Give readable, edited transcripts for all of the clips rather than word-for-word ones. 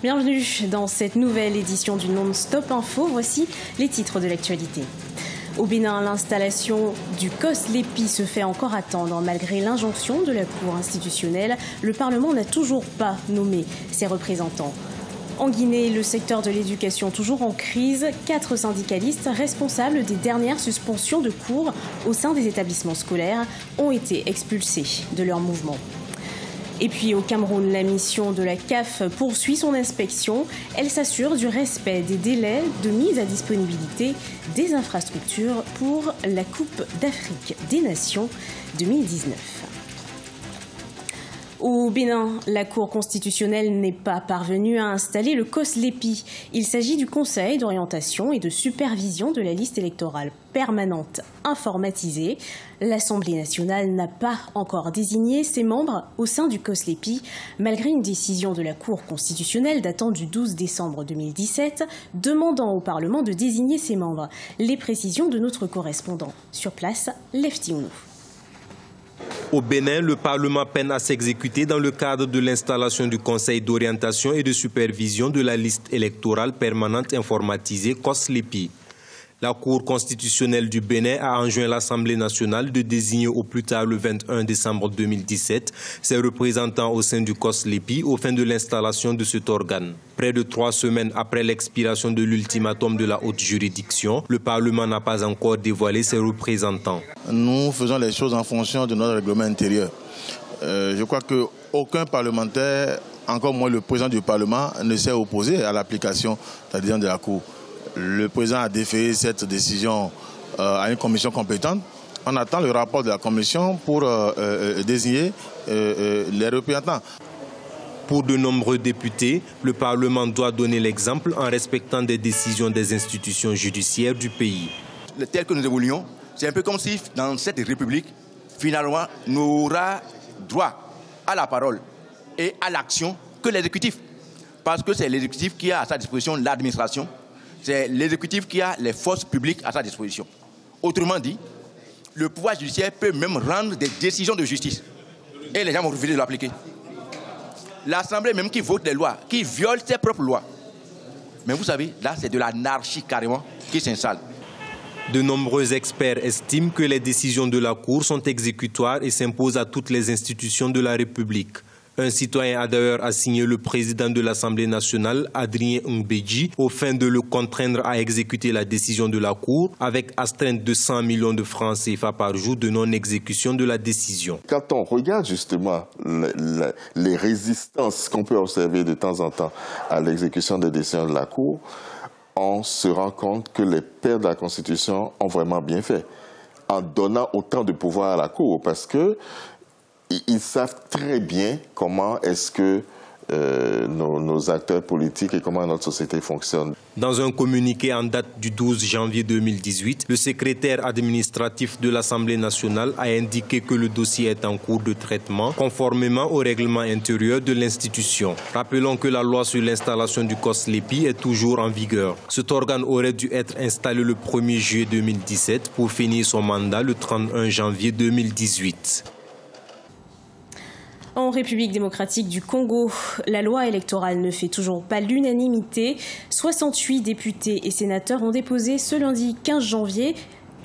Bienvenue dans cette nouvelle édition du Non-Stop Info. Voici les titres de l'actualité. Au Bénin, l'installation du COS-LEPI se fait encore attendre. Malgré l'injonction de la Cour institutionnelle, le Parlement n'a toujours pas nommé ses représentants. En Guinée, le secteur de l'éducation toujours en crise. 4 syndicalistes responsables des dernières suspensions de cours au sein des établissements scolaires ont été expulsés de leur mouvement. Et puis au Cameroun, la mission de la CAF poursuit son inspection. Elle s'assure du respect des délais de mise à disponibilité des infrastructures pour la Coupe d'Afrique des Nations 2019. Au Bénin, la Cour constitutionnelle n'est pas parvenue à installer le COS-LEPI. Il s'agit du Conseil d'orientation et de supervision de la liste électorale permanente informatisée. L'Assemblée nationale n'a pas encore désigné ses membres au sein du COS-LEPI, malgré une décision de la Cour constitutionnelle datant du 12 décembre 2017, demandant au Parlement de désigner ses membres. Les précisions de notre correspondant sur place, Lefty Ounou. Au Bénin, le Parlement peine à s'exécuter dans le cadre de l'installation du Conseil d'orientation et de supervision de la liste électorale permanente informatisée COS-LEPI. La Cour constitutionnelle du Bénin a enjoint l'Assemblée nationale de désigner au plus tard le 21 décembre 2017 ses représentants au sein du COS-LEPI aux fins de l'installation de cet organe. Près de 3 semaines après l'expiration de l'ultimatum de la haute juridiction, le Parlement n'a pas encore dévoilé ses représentants. Nous faisons les choses en fonction de notre règlement intérieur. Je crois qu'aucun parlementaire, encore moins le président du Parlement, ne s'est opposé à l'application de la décision de la Cour. Le président a déféré cette décision à une commission compétente. On attend le rapport de la commission pour désigner les représentants. Pour de nombreux députés, le Parlement doit donner l'exemple en respectant des décisions des institutions judiciaires du pays. Tel que nous évoluons, c'est un peu comme si dans cette République, finalement, n'aura droit à la parole et à l'action que l'exécutif. Parce que c'est l'exécutif qui a à sa disposition l'administration. C'est l'exécutif qui a les forces publiques à sa disposition. Autrement dit, le pouvoir judiciaire peut même rendre des décisions de justice. Et les gens vont refuser de l'appliquer. L'Assemblée même qui vote les lois, qui viole ses propres lois. Mais vous savez, là, c'est de l'anarchie carrément qui s'installe. De nombreux experts estiment que les décisions de la Cour sont exécutoires et s'imposent à toutes les institutions de la République. Un citoyen a d'ailleurs assigné le président de l'Assemblée nationale, Adrien Mbedji, aux fins de le contraindre à exécuter la décision de la Cour avec astreinte de 100 millions de francs CFA par jour de non-exécution de la décision. Quand on regarde justement les résistances qu'on peut observer de temps en temps à l'exécution des décisions de la Cour, on se rend compte que les pères de la Constitution ont vraiment bien fait en donnant autant de pouvoir à la Cour parce que ils savent très bien comment est-ce que nos acteurs politiques et comment notre société fonctionne. Dans un communiqué en date du 12 janvier 2018, le secrétaire administratif de l'Assemblée nationale a indiqué que le dossier est en cours de traitement conformément au règlement intérieur de l'institution. Rappelons que la loi sur l'installation du COS-LEPI est toujours en vigueur. Cet organe aurait dû être installé le 1er juillet 2017 pour finir son mandat le 31 janvier 2018. En République démocratique du Congo, la loi électorale ne fait toujours pas l'unanimité. 68 députés et sénateurs ont déposé ce lundi 15 janvier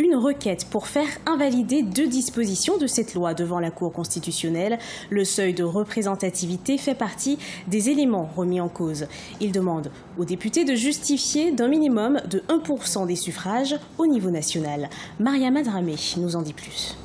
une requête pour faire invalider 2 dispositions de cette loi devant la Cour constitutionnelle. Le seuil de représentativité fait partie des éléments remis en cause. Ils demandent aux députés de justifier d'un minimum de 1% des suffrages au niveau national. Mariama Dramé nous en dit plus.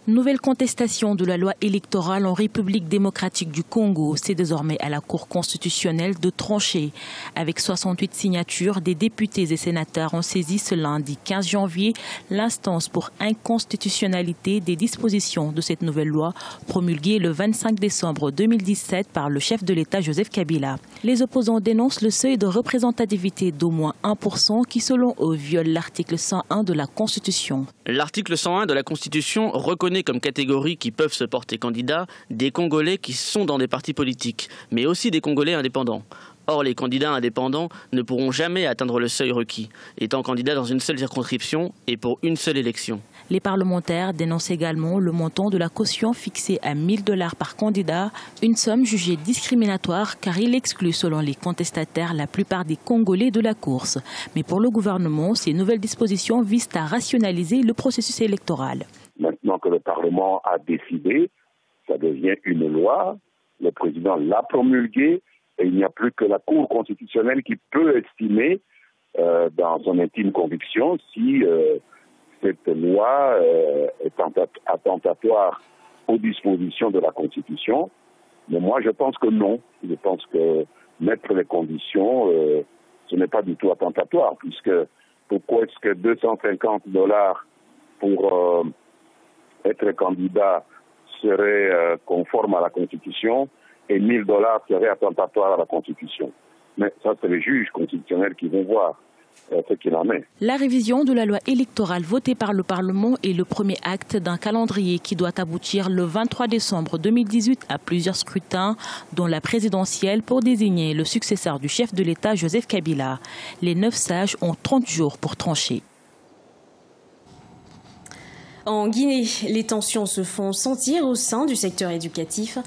Nouvelle contestation de la loi électorale en République démocratique du Congo. C'est désormais à la Cour constitutionnelle de trancher. Avec 68 signatures, des députés et sénateurs ont saisi ce lundi 15 janvier l'instance pour inconstitutionnalité des dispositions de cette nouvelle loi promulguée le 25 décembre 2017 par le chef de l'État Joseph Kabila. Les opposants dénoncent le seuil de représentativité d'au moins 1% qui, selon eux, viole l'article 101 de la Constitution. L'article 101 de la Constitution reconnaît comme catégories qui peuvent se porter candidats des Congolais qui sont dans des partis politiques, mais aussi des Congolais indépendants. Or, les candidats indépendants ne pourront jamais atteindre le seuil requis, étant candidats dans une seule circonscription et pour une seule élection. Les parlementaires dénoncent également le montant de la caution fixé à 1 000 $ par candidat, une somme jugée discriminatoire car il exclut selon les contestataires la plupart des Congolais de la course. Mais pour le gouvernement, ces nouvelles dispositions visent à rationaliser le processus électoral. Maintenant que le Parlement a décidé, ça devient une loi, le président l'a promulguée et il n'y a plus que la Cour constitutionnelle qui peut estimer dans son intime conviction si cette loi est attentatoire aux dispositions de la Constitution. Mais moi, je pense que non. Je pense que mettre les conditions, ce n'est pas du tout attentatoire, puisque pourquoi est-ce que 250 $ pour être candidat serait conforme à la Constitution et 1 000 $ serait attentatoire à la Constitution? Mais ça, c'est les juges constitutionnels qui vont voir ce qu'il en est. La révision de la loi électorale votée par le Parlement est le premier acte d'un calendrier qui doit aboutir le 23 décembre 2018 à plusieurs scrutins, dont la présidentielle pour désigner le successeur du chef de l'État, Joseph Kabila. Les 9 sages ont 30 jours pour trancher. En Guinée, les tensions se font sentir au sein du secteur éducatif.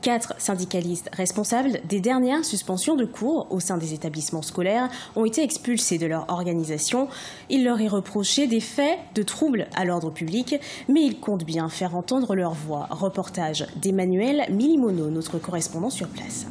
4 syndicalistes responsables des dernières suspensions de cours au sein des établissements scolaires ont été expulsés de leur organisation. Il leur est reproché des faits de troubles à l'ordre public, mais ils comptent bien faire entendre leur voix. Reportage d'Emmanuel Milimono, notre correspondant sur place.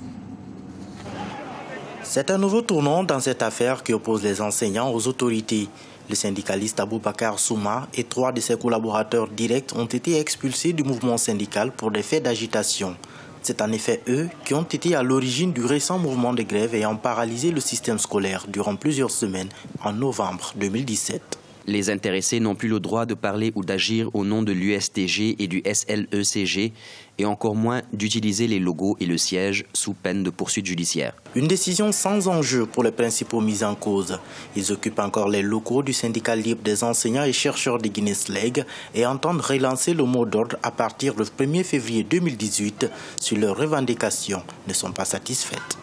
C'est un nouveau tournant dans cette affaire qui oppose les enseignants aux autorités. Le syndicaliste Aboubakar Souma et 3 de ses collaborateurs directs ont été expulsés du mouvement syndical pour des faits d'agitation. C'est en effet eux qui ont été à l'origine du récent mouvement de grève ayant paralysé le système scolaire durant plusieurs semaines en novembre 2017. Les intéressés n'ont plus le droit de parler ou d'agir au nom de l'USTG et du SLECG et encore moins d'utiliser les logos et le siège sous peine de poursuite judiciaire. Une décision sans enjeu pour les principaux mis en cause. Ils occupent encore les locaux du syndicat libre des enseignants et chercheurs de Guinness-Leg et entendent relancer le mot d'ordre à partir du 1er février 2018 si leurs revendications ne sont pas satisfaites.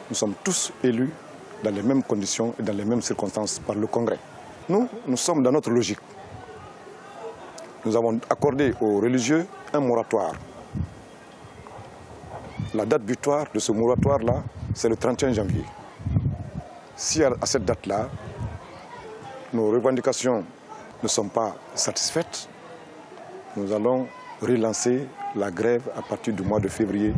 Nous sommes tous élus dans les mêmes conditions et dans les mêmes circonstances par le Congrès. Nous sommes dans notre logique. Nous avons accordé aux religieux un moratoire. La date butoir de ce moratoire-là, c'est le 31 janvier. Si à cette date-là, nos revendications ne sont pas satisfaites, nous allons relancer la grève à partir du mois de février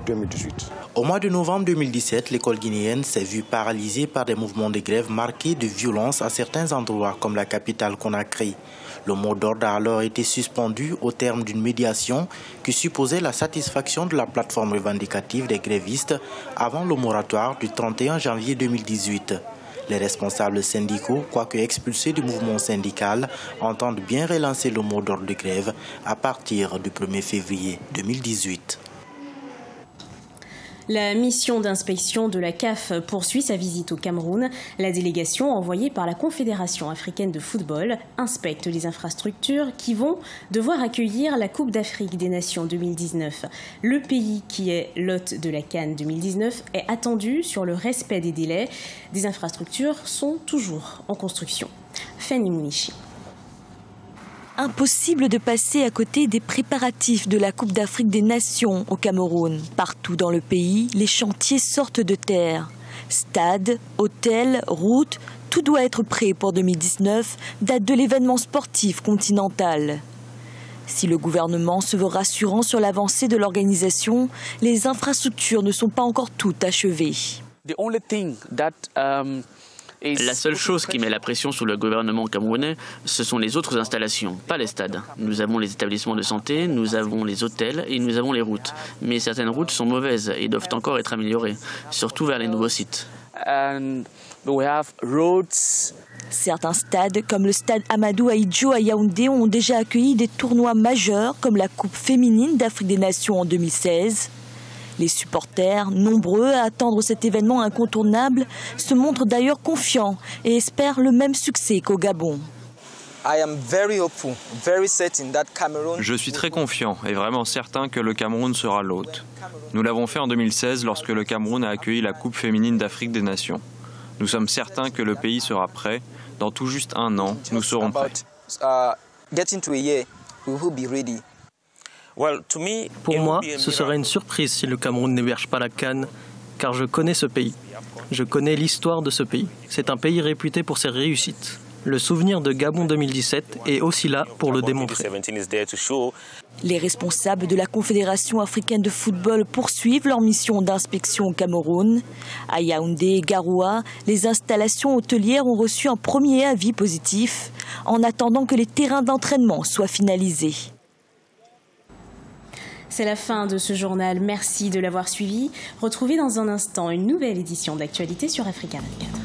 2018. Au mois de novembre 2017, l'école guinéenne s'est vue paralysée par des mouvements de grève marqués de violence à certains endroits comme la capitale Conakry. Le mot d'ordre a alors été suspendu au terme d'une médiation qui supposait la satisfaction de la plateforme revendicative des grévistes avant le moratoire du 31 janvier 2018. Les responsables syndicaux, quoique expulsés du mouvement syndical, entendent bien relancer le mot d'ordre de grève à partir du 1er février 2018. La mission d'inspection de la CAF poursuit sa visite au Cameroun. La délégation envoyée par la Confédération africaine de football inspecte les infrastructures qui vont devoir accueillir la Coupe d'Afrique des Nations 2019. Le pays qui est l'hôte de la CAN 2019 est attendu sur le respect des délais. Des infrastructures sont toujours en construction. Fanny Mounichi. Impossible de passer à côté des préparatifs de la Coupe d'Afrique des Nations au Cameroun. Partout dans le pays, les chantiers sortent de terre. Stades, hôtels, routes, tout doit être prêt pour 2019, date de l'événement sportif continental. Si le gouvernement se veut rassurant sur l'avancée de l'organisation, les infrastructures ne sont pas encore toutes achevées. La seule chose qui met la pression sur le gouvernement camerounais, ce sont les autres installations, pas les stades. Nous avons les établissements de santé, nous avons les hôtels et nous avons les routes. Mais certaines routes sont mauvaises et doivent encore être améliorées, surtout vers les nouveaux sites. Certains stades, comme le stade Amadou Ahidjo à Yaoundé, ont déjà accueilli des tournois majeurs comme la Coupe féminine d'Afrique des Nations en 2016. Les supporters, nombreux à attendre cet événement incontournable, se montrent d'ailleurs confiants et espèrent le même succès qu'au Gabon. Je suis très confiant et vraiment certain que le Cameroun sera l'hôte. Nous l'avons fait en 2016 lorsque le Cameroun a accueilli la Coupe féminine d'Afrique des Nations. Nous sommes certains que le pays sera prêt. Dans tout juste un an, nous serons prêts. Pour moi, ce serait une surprise si le Cameroun n'héberge pas la CAN, car je connais ce pays. Je connais l'histoire de ce pays. C'est un pays réputé pour ses réussites. Le souvenir de Gabon 2017 est aussi là pour le démontrer. Les responsables de la Confédération africaine de football poursuivent leur mission d'inspection au Cameroun. À Yaoundé et Garoua, les installations hôtelières ont reçu un premier avis positif en attendant que les terrains d'entraînement soient finalisés. C'est la fin de ce journal. Merci de l'avoir suivi. Retrouvez dans un instant une nouvelle édition de l'actualité sur Africa 24.